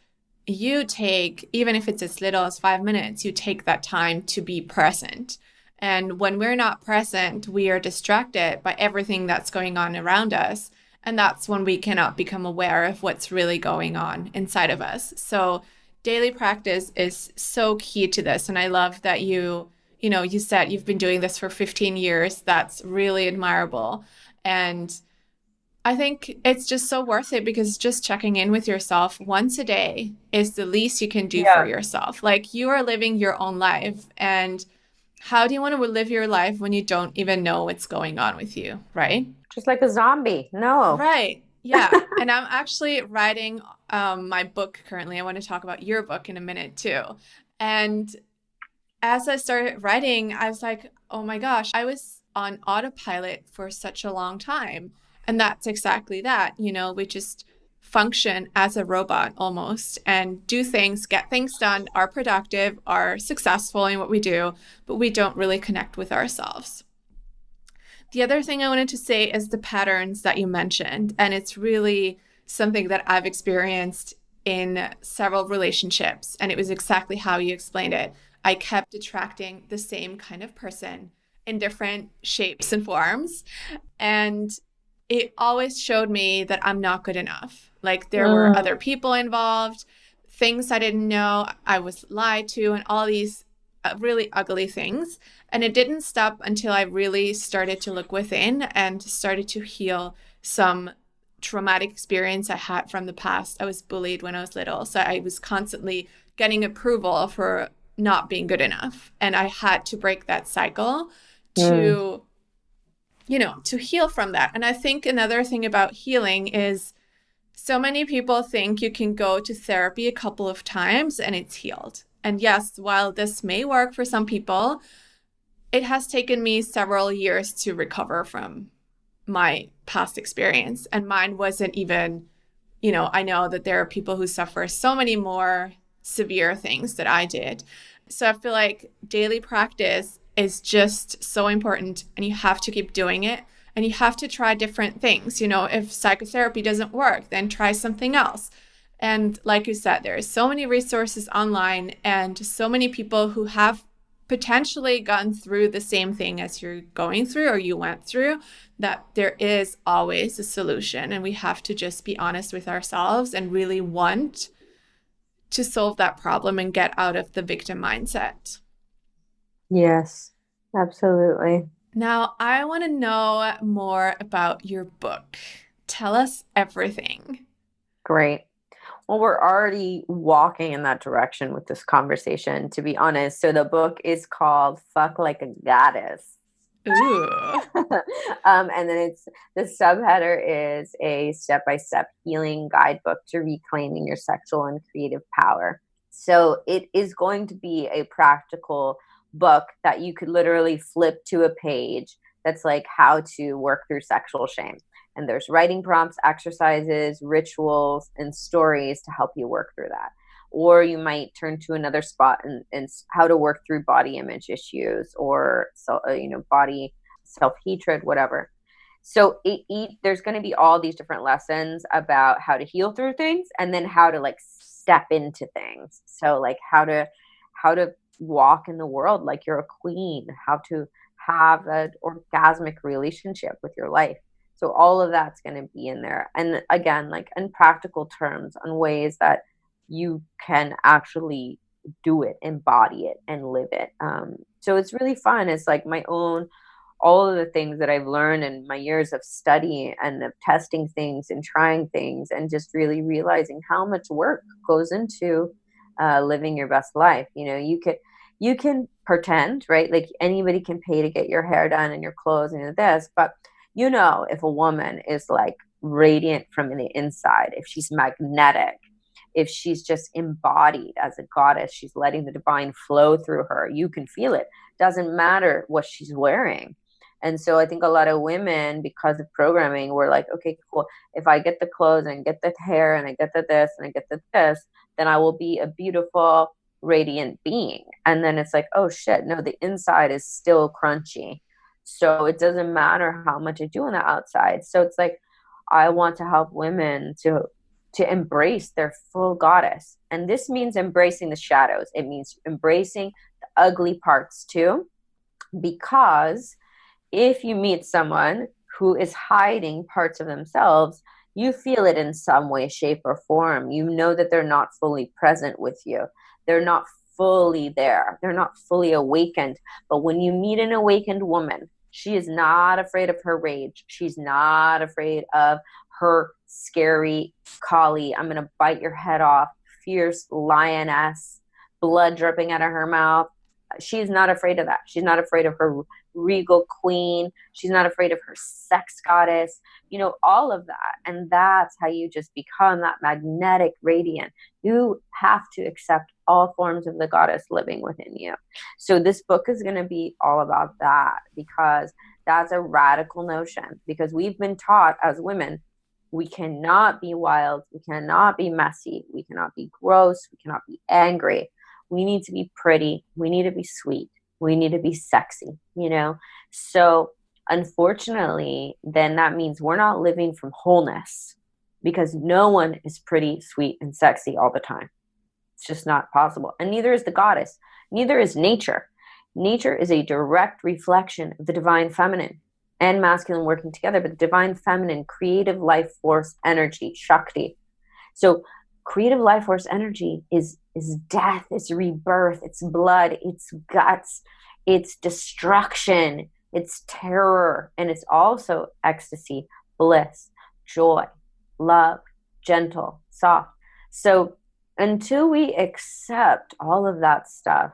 you take, even if it's as little as 5 minutes, you take that time to be present. And when we're not present, we are distracted by everything that's going on around us. And that's when we cannot become aware of what's really going on inside of us. So daily practice is so key to this. And I love that you said you've been doing this for 15 years. That's really admirable. And I think it's just so worth it because just checking in with yourself once a day is the least you can do for Yeah. yourself. Like you are living your own life. And how do you want to live your life when you don't even know what's going on with you, right? Just like a zombie. No. Right. Yeah. And I'm actually writing my book currently. I want to talk about your book in a minute too. And as I started writing, I was like, oh my gosh, I was on autopilot for such a long time. And that's exactly that. We just function as a robot almost and do things, get things done, are productive, are successful in what we do, but we don't really connect with ourselves. The other thing I wanted to say is the patterns that you mentioned. And it's really something that I've experienced in several relationships. And it was exactly how you explained it. I kept attracting the same kind of person in different shapes and forms. And it always showed me that I'm not good enough. Like there were other Mm, people involved, things I didn't know, I was lied to, and all these really ugly things. And it didn't stop until I really started to look within and started to heal some traumatic experience I had from the past. I was bullied when I was little. So I was constantly getting approval for not being good enough. And I had to break that cycle mm, to, to heal from that. And I think another thing about healing is so many people think you can go to therapy a couple of times and it's healed. And yes, while this may work for some people, it has taken me several years to recover from my past experience. And mine wasn't even, I know that there are people who suffer so many more severe things that I did. So I feel like daily practice is just so important and you have to keep doing it and you have to try different things. If psychotherapy doesn't work, then try something else. And like you said, there are so many resources online and so many people who have potentially gone through the same thing as you're going through or you went through, that there is always a solution. And we have to just be honest with ourselves and really want to solve that problem and get out of the victim mindset. yes, absolutely. Now, I want to know more about your book. Tell us everything. Great. Well, we're already walking in that direction with this conversation, to be honest. So the book is called Fuck Like a Goddess. Ooh. And then the subheader is a step-by-step healing guidebook to reclaiming your sexual and creative power. So it is going to be a practical book that you could literally flip to a page that's like how to work through sexual shame. And there's writing prompts, exercises, rituals, and stories to help you work through that. Or you might turn to another spot and how to work through body image issues or body self-hatred, whatever. So there's going to be all these different lessons about how to heal through things and then how to like step into things. So like how to walk in the world like you're a queen, how to have an orgasmic relationship with your life. So all of that's going to be in there. And again, like in practical terms, on ways that you can actually do it, embody it, and live it. So it's really fun. It's like all of the things that I've learned in my years of study and of testing things and trying things and just really realizing how much work goes into living your best life. You can pretend, right? Like anybody can pay to get your hair done and your clothes and this, but if a woman is like radiant from the inside, if she's magnetic, if she's just embodied as a goddess, she's letting the divine flow through her. You can feel it. Doesn't matter what she's wearing. And so I think a lot of women, because of programming, were like, okay, cool. If I get the clothes and get the hair and I get the this and I get the this, then I will be a beautiful, radiant being. And then it's like, oh shit, no, the inside is still crunchy. So it doesn't matter how much I do on the outside. So it's like, I want to help women to embrace their full goddess. And this means embracing the shadows. It means embracing the ugly parts too, because if you meet someone who is hiding parts of themselves, you feel it in some way, shape, or form. You know that they're not fully present with you. They're not fully there. They're not fully awakened. But when you meet an awakened woman, she is not afraid of her rage. She's not afraid of her scary collie, I'm going to bite your head off, fierce lioness, blood dripping out of her mouth. She's not afraid of that. She's not afraid of her regal queen. She's not afraid of her sex goddess, all of that. And that's how you just become that magnetic radiant. You have to accept all forms of the goddess living within you. So this book is going to be all about that, because that's a radical notion, because we've been taught as women, we cannot be wild, we cannot be messy, we cannot be gross, we cannot be angry. We need to be pretty. We need to be sweet. We need to be sexy, So unfortunately, then that means we're not living from wholeness, because no one is pretty, sweet, and sexy all the time. It's just not possible. And neither is the goddess. Neither is nature. Nature is a direct reflection of the divine feminine and masculine working together, but the divine feminine, creative life force energy, Shakti. So creative life force energy is death, it's rebirth, it's blood, it's guts, it's destruction, it's terror, and it's also ecstasy, bliss, joy, love, gentle, soft. So until we accept all of that stuff,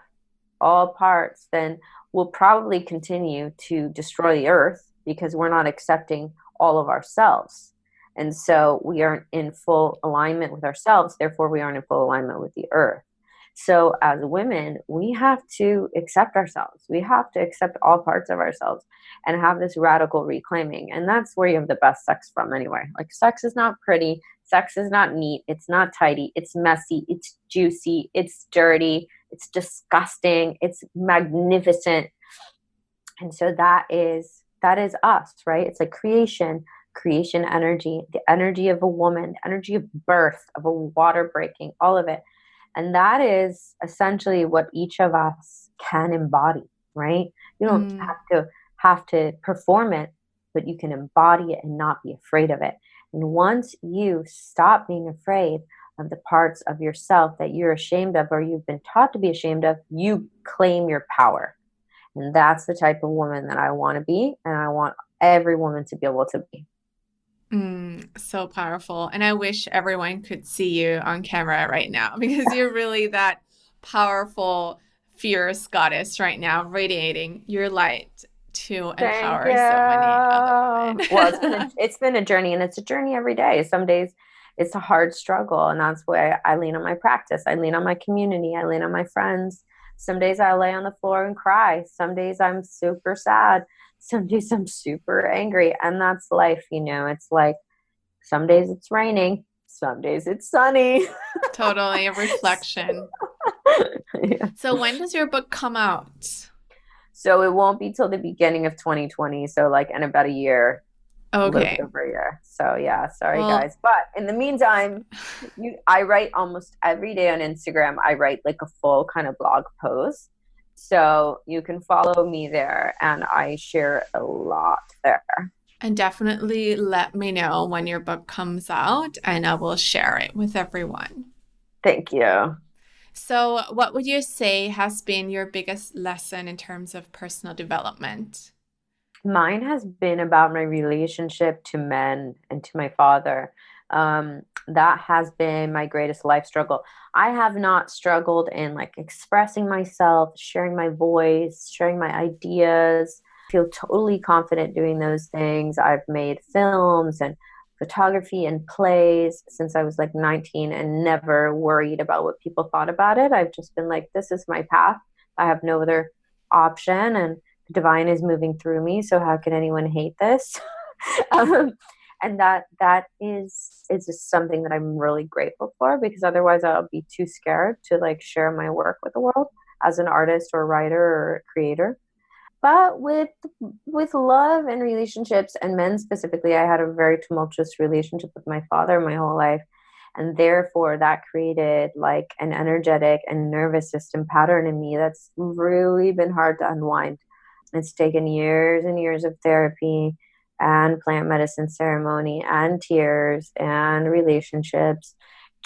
all parts, then we'll probably continue to destroy the earth, because we're not accepting all of ourselves. And so we aren't in full alignment with ourselves. Therefore, we aren't in full alignment with the earth. So as women, we have to accept ourselves. We have to accept all parts of ourselves and have this radical reclaiming. And that's where you have the best sex from anyway. Like, sex is not pretty. Sex is not neat. It's not tidy. It's messy. It's juicy. It's dirty. It's disgusting. It's magnificent. And so that is us, right? It's like creation energy, the energy of a woman, the energy of birth, of a water breaking, all of it. And that is essentially what each of us can embody, right? You don't have to perform it, but you can embody it and not be afraid of it. And once you stop being afraid of the parts of yourself that you're ashamed of, or you've been taught to be ashamed of, you claim your power. And that's the type of woman that I want to be, and I want every woman to be able to be. So powerful. And I wish everyone could see you on camera right now, because you're really that powerful, fierce goddess right now, radiating your light to empower so many other women. Well, it's been a journey, and it's a journey every day. Some days it's a hard struggle, and that's why I lean on my practice. I lean on my community. I lean on my friends. Some days I lay on the floor and cry. Some days I'm super sad. Some days I'm super angry. And that's life, It's like, some days it's raining. Some days it's sunny. Totally a reflection. Yeah. So when does your book come out? So it won't be till the beginning of 2020. So like in about a year. Okay. Over a year. So yeah, sorry guys. But in the meantime, I write almost every day on Instagram. I write like a full kind of blog post. So you can follow me there, and I share a lot there. And definitely let me know when your book comes out, and I will share it with everyone. Thank you. So what would you say has been your biggest lesson in terms of personal development? Mine has been about my relationship to men and to my father. That has been my greatest life struggle. I have not struggled in like expressing myself, sharing my voice, sharing my ideas. I feel totally confident doing those things. I've made films and photography and plays since I was like 19 and never worried about what people thought about it. I've just been like, this is my path. I have no other option, and the divine is moving through me. So how can anyone hate this? um, and that is just something that I'm really grateful for, because otherwise I'll be too scared to like share my work with the world as an artist or writer or creator. But with love and relationships and men specifically, I had a very tumultuous relationship with my father my whole life. And therefore that created like an energetic and nervous system pattern in me that's really been hard to unwind. It's taken years and years of therapy and plant medicine ceremony and tears and relationships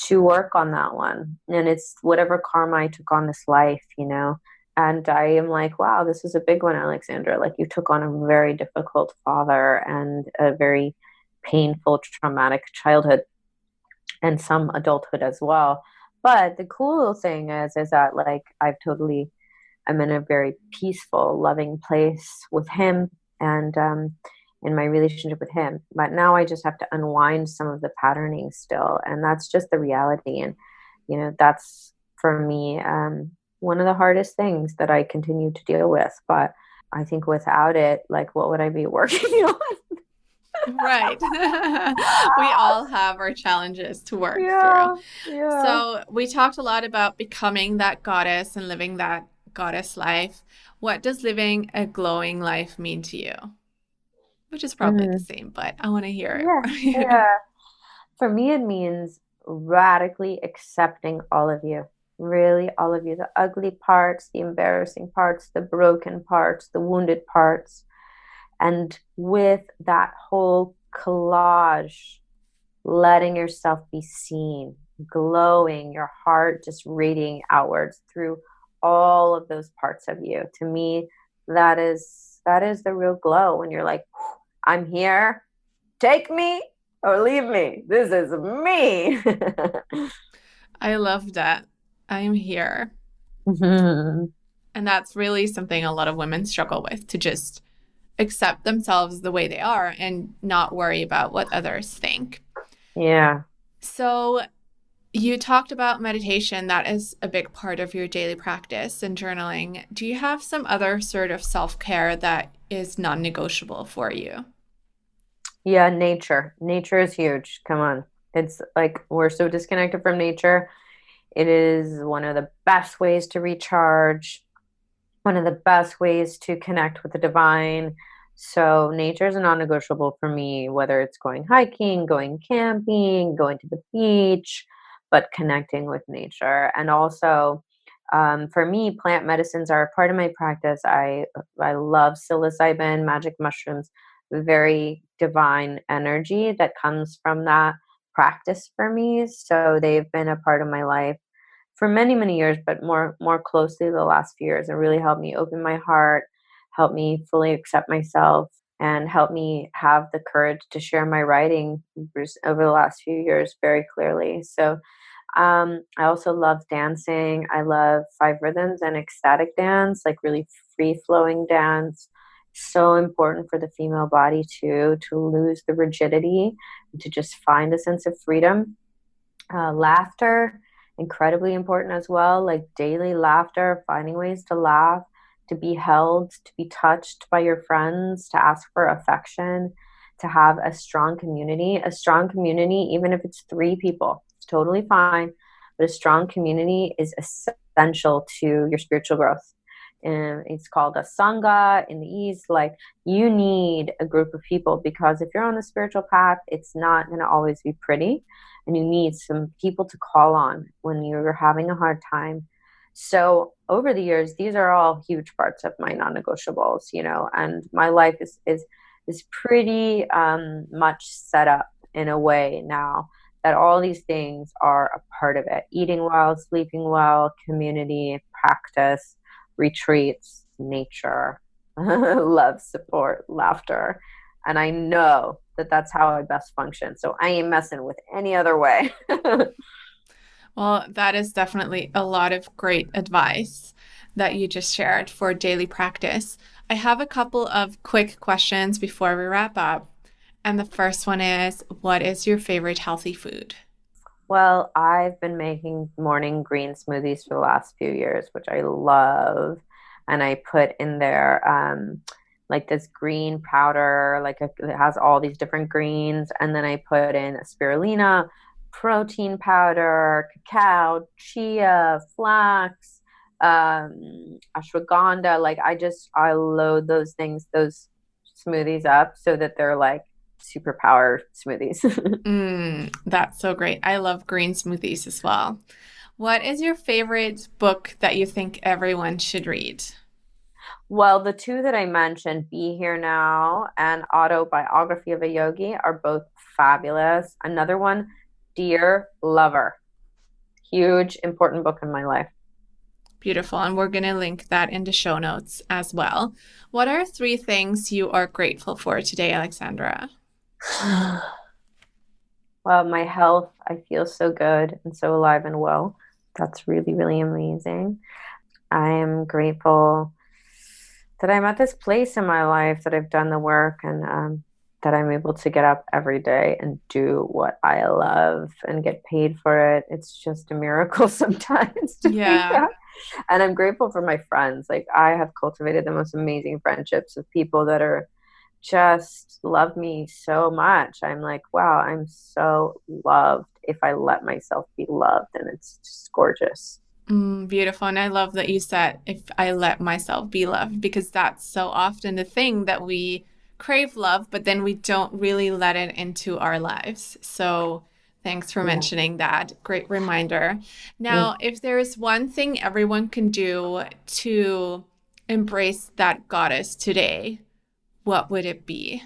to work on that one. And it's whatever karma I took on this life, you know. And I am like, wow, this is a big one, Alexandra. Like, you took on a very difficult father and a very painful, traumatic childhood and some adulthood as well. But the cool thing is that like I'm in a very peaceful, loving place with him, and in my relationship with him. But now I just have to unwind some of the patterning still, and that's just the reality. And that's for me one of the hardest things that I continue to deal with. But I think without it, like, what would I be working on? Right. We all have our challenges to work through. Yeah, yeah. So we talked a lot about becoming that goddess and living that goddess life. What does living a glowing life mean to you? Which is probably the Mhm. same, but I want to hear Yeah, it. yeah. For me, it means radically accepting all of you. Really, all of you. The ugly parts, the embarrassing parts, the broken parts, the wounded parts. And with that whole collage, letting yourself be seen, glowing, your heart just radiating outwards through all of those parts of you. To me, that is the real glow, when you're like, I'm here, take me or leave me. This is me. I love that. I'm here. Mhm. And that's really something a lot of women struggle with, to just accept themselves the way they are and not worry about what others think. Yeah. So, you talked about meditation. That is a big part of your daily practice and journaling. Do you have some other sort of self care that is non negotiable for you? Yeah, nature. Nature is huge. Come on. It's like we're so disconnected from nature. It is one of the best ways to recharge, one of the best ways to connect with the divine. So nature is a non-negotiable for me, whether it's going hiking, going camping, going to the beach, but connecting with nature. And also, for me, plant medicines are a part of my practice. I love psilocybin, magic mushrooms, very divine energy that comes from that practice for me. So they've been a part of my life for many many years, but more closely the last few years. It really helped me open my heart, helped me fully accept myself, and helped me have the courage to share my writing over the last few years very clearly. So I also love dancing. I love five rhythms and ecstatic dance, like really free flowing dance. So important for the female body too, to lose the rigidity and to just find a sense of freedom. Laughter, incredibly important as well, like daily laughter, finding ways to laugh, to be held, to be touched by your friends, to ask for affection, to have a strong community. A strong community, even if it's three people, it's totally fine. But a strong community is essential to your spiritual growth. And it's called a sangha in the East. Like, you need a group of people, because if you're on the spiritual path, it's not going to always be pretty, and you need some people to call on when you're having a hard time. So over the years, these are all huge parts of my non-negotiables, and my life is pretty much set up in a way now that all these things are a part of it: eating well, sleeping well, community, practice, retreats, nature, love, support, laughter. And I know that that's how I best function. So I ain't messing with any other way. Well, that is definitely a lot of great advice that you just shared for daily practice. I have a couple of quick questions before we wrap up. And the first one is, what is your favorite healthy food? Well, I've been making morning green smoothies for the last few years, which I love. And I put in there like this green powder, it has all these different greens. And then I put in a spirulina, protein powder, cacao, chia, flax, ashwagandha. I load those things, those smoothies up so that they're like superpower smoothies. That's so great. I love green smoothies as well. What is your favorite book that you think everyone should read? Well, the two that I mentioned, Be Here Now and Autobiography of a Yogi, are both fabulous. Another one, Dear Lover, huge, important book in my life. Beautiful. And we're going to link that in the show notes as well. What are three things you are grateful for today, Alexandra? Well, my health, I feel so good and so alive and well. That's really, really amazing. I am grateful that I'm at this place in my life that I've done the work and that I'm able to get up every day and do what I love and get paid for it. It's just a miracle sometimes to think Yeah. that. And I'm grateful for my friends. Like, I have cultivated the most amazing friendships with people that are just love me so much. I'm like, wow, I'm so loved if I let myself be loved. And it's just gorgeous. Beautiful. And I love that you said, if I let myself be loved, because that's so often the thing that we crave love, but then we don't really let it into our lives. So thanks for Yeah. mentioning that. Great reminder. Mm. Now, if there is one thing everyone can do to embrace that goddess today, what would it be?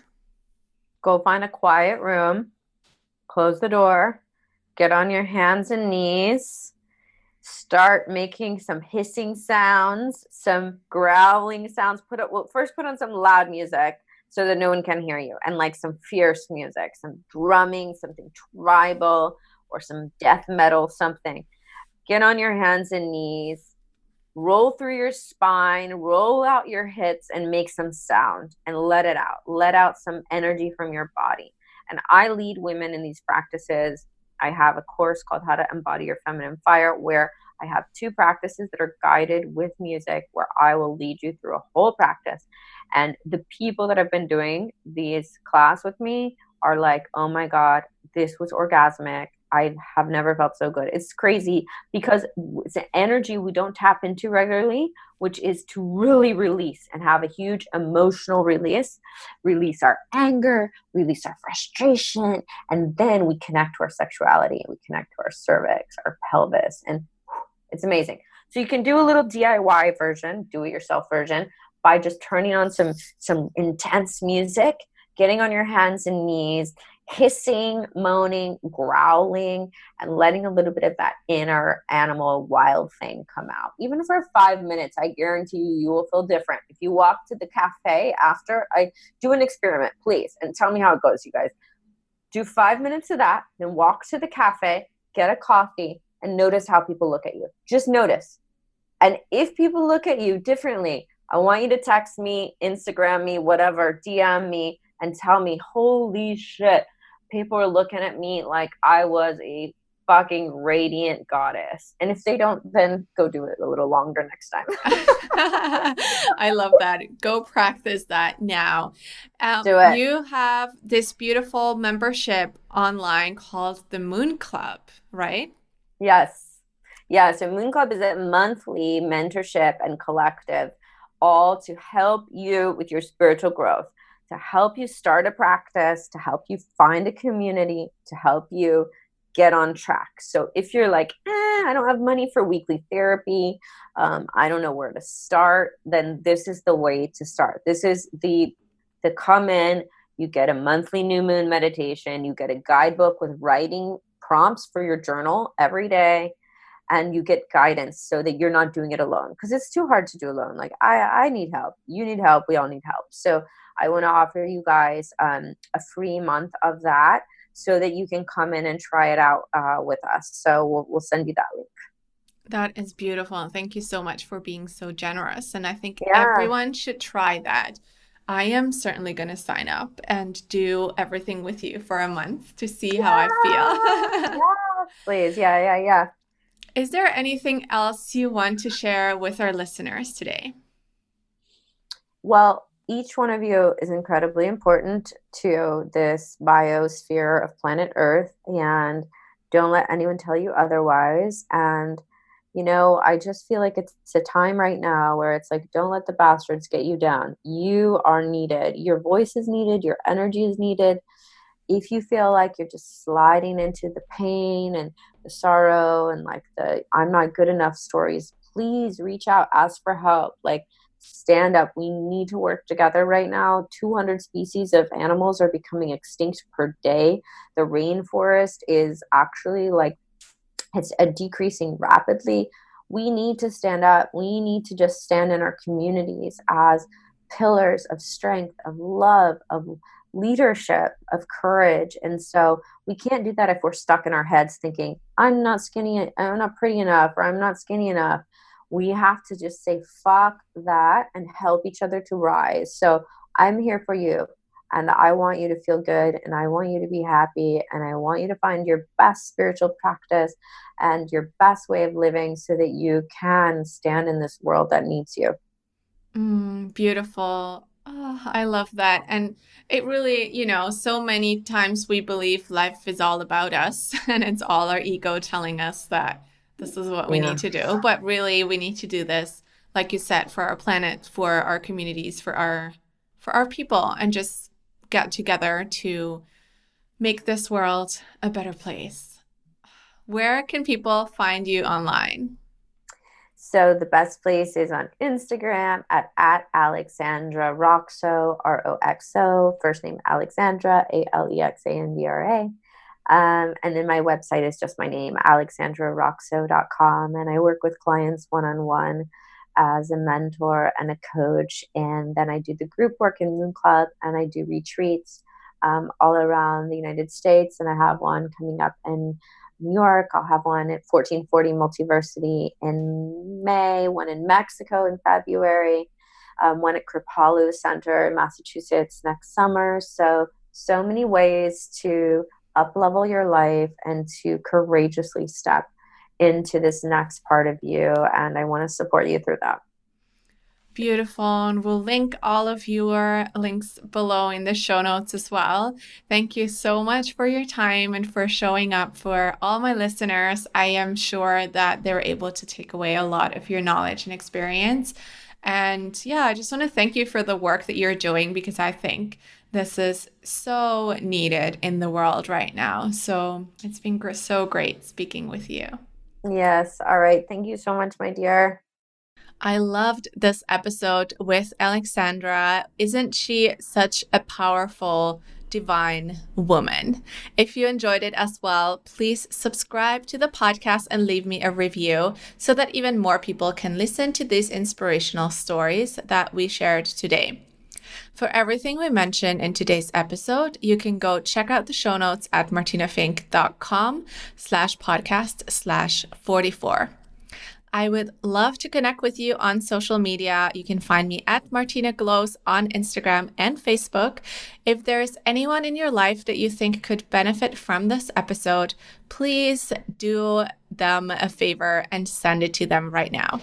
Go find a quiet room, close the door, get on your hands and knees, start making some hissing sounds, some growling sounds. First put on some loud music so that no one can hear you, and like some fierce music, some drumming, something tribal, or some death metal, something. Get on your hands and knees, roll through your spine, roll out your hips, and make some sound and let it out. Let out some energy from your body. And I lead women in these practices. I have a course called How to Embody Your Feminine Fire, where I have two practices that are guided with music, where I will lead you through a whole practice. And the people that have been doing these class with me are like, oh my God, this was orgasmic. I have never felt so good. It's crazy because it's an energy we don't tap into regularly, which is to really release and have a huge emotional release our anger, release our frustration, and then we connect to our sexuality, we connect to our cervix, our pelvis, and it's amazing. So you can do a little DIY version, do it yourself version, by just turning on some intense music, getting on your hands and knees, hissing, moaning, growling, and letting a little bit of that inner animal wild thing come out. Even for 5 minutes, I guarantee you will feel different. If you walk to the cafe after, I do an experiment, please, and tell me how it goes, you guys. Do 5 minutes of that, then walk to the cafe, get a coffee, and notice how people look at you. Just notice. And if people look at you differently, I want you to text me, Instagram me, whatever, DM me, and tell me, holy shit, people are looking at me like I was a fucking radiant goddess. And if they don't, then go do it a little longer next time. I love that. Go practice that now. Do it. You have this beautiful membership online called the Moon Club, right? Yes. Yeah. So Moon Club is a monthly mentorship and collective, all to help you with your spiritual growth, to help you start a practice, to help you find a community, to help you get on track. So if you're like, I don't have money for weekly therapy, I don't know where to start, then this is the way to start. This is the come in, you get a monthly new moon meditation, you get a guidebook with writing prompts for your journal every day, and you get guidance so that you're not doing it alone, because it's too hard to do alone. Like I need help, you need help, we all need help. So I want to offer you guys a free month of that so that you can come in and try it out with us. So we'll send you that link. That is beautiful. Thank you so much for being so generous. And I think Yeah. everyone should try that. I am certainly going to sign up and do everything with you for a month to see how I feel. Yeah, yeah, please. Yeah, yeah, yeah. Is there anything else you want to share with our listeners today? Well, each one of you is incredibly important to this biosphere of planet Earth, and don't let anyone tell you otherwise. And, I just feel like it's a time right now where it's like, don't let the bastards get you down. You are needed. Your voice is needed. Your energy is needed. If you feel like you're just sliding into the pain and the sorrow and like the I'm not good enough stories, please reach out, ask for help. Like, stand up. We need to work together right now. 200 species of animals are becoming extinct per day. The rainforest is actually like it's decreasing rapidly. We need to stand up. We need to just stand in our communities as pillars of strength, of love, of leadership, of courage. And so we can't do that if we're stuck in our heads thinking, I'm not skinny, I'm not pretty enough, or I'm not skinny enough. We have to just say, fuck that, and help each other to rise. So I'm here for you. And I want you to feel good, and I want you to be happy, and I want you to find your best spiritual practice and your best way of living so that you can stand in this world that needs you. Beautiful. Oh, I love that. And it really, so many times we believe life is all about us and it's all our ego telling us that this is what we Yeah. need to do. But really, we need to do this, like you said, for our planet, for our communities, for our people, and just get together to make this world a better place. Where can people find you online? So the best place is on Instagram at Alexandra Roxo, Roxo, first name Alexandra, Alexandra. And then my website is just my name, alexandraroxo.com. And I work with clients one-on-one as a mentor and a coach. And then I do the group work in Moon Club, and I do retreats all around the United States. And I have one coming up in New York. I'll have one at 1440 Multiversity in May, one in Mexico in February, one at Kripalu Center in Massachusetts next summer. So many ways to up-level your life and to courageously step into this next part of you. And I want to support you through that. Beautiful. And we'll link all of your links below in the show notes as well. Thank you so much for your time and for showing up for all my listeners. I am sure that they were able to take away a lot of your knowledge and experience. And yeah, I just want to thank you for the work that you're doing, because I think this is so needed in the world right now. So it's been so great speaking with you. Yes. All right. Thank you so much, my dear. I loved this episode with Alexandra. Isn't she such a powerful, divine woman? If you enjoyed it as well, please subscribe to the podcast and leave me a review so that even more people can listen to these inspirational stories that we shared today. For everything we mentioned in today's episode, you can go check out the show notes at martinafink.com/podcast/44. I would love to connect with you on social media. You can find me at Martina Glows on Instagram and Facebook. If there's anyone in your life that you think could benefit from this episode, please do them a favor and send it to them right now.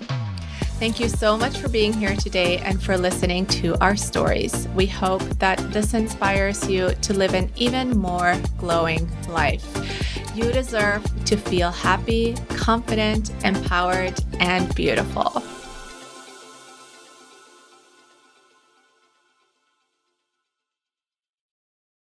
Thank you so much for being here today and for listening to our stories. We hope that this inspires you to live an even more glowing life. You deserve to feel happy, confident, empowered, and beautiful.